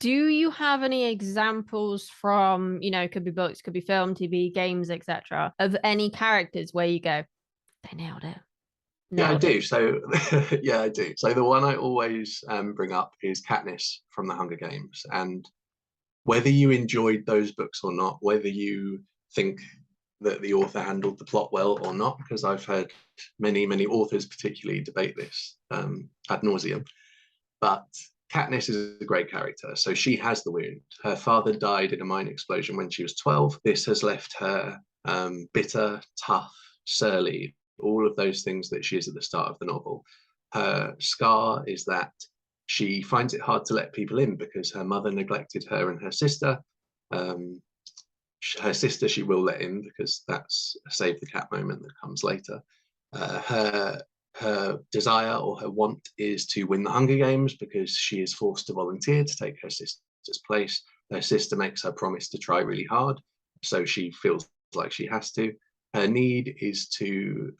Do you have any examples from, could be books, could be film, TV, games, etc., of any characters where you go, they nailed it, Yeah, I nailed it? do. So, yeah, I do. So the one I always bring up is Katniss from the Hunger Games, and whether you enjoyed those books or not, whether you think that the author handled the plot well or not, because I've heard many authors particularly debate this ad nauseum. But Katniss is a great character. So she has the wound. Her father died in a mine explosion when she was 12. This has left her bitter, tough, surly, all of those things that she is at the start of the novel. Her scar is that she finds it hard to let people in because her mother neglected her and her sister. Um, Her sister she will let in because that's a save the cat moment that comes later. Her desire or her want is to win the Hunger Games because she is forced to volunteer to take her sister's place. Her sister makes her promise to try really hard, so she feels like she has to. Her need is to,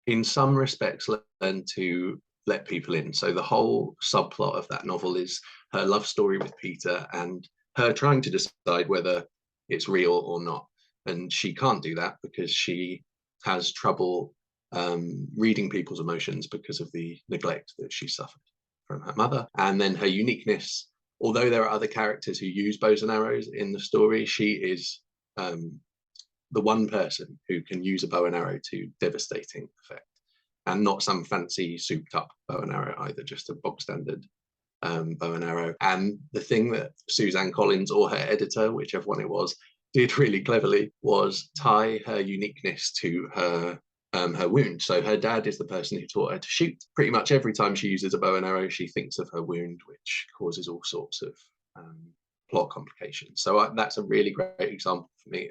in some respects, learn to let people in. So the whole subplot of that novel is her love story with Peter and her trying to decide whether it's real or not. And she can't do that because she has trouble reading people's emotions because of the neglect that she suffered from her mother. And then her uniqueness, although there are other characters who use bows and arrows in the story, she is the one person who can use a bow and arrow to devastating effect. And not some fancy souped up bow and arrow either, just a bog standard bow and arrow. And the thing that Suzanne Collins or her editor, whichever one it was, did really cleverly was tie her uniqueness to her wound. So her dad is the person who taught her to shoot. Pretty much every time she uses a bow and arrow, she thinks of her wound, which causes all sorts of plot complications. So that's a really great example for me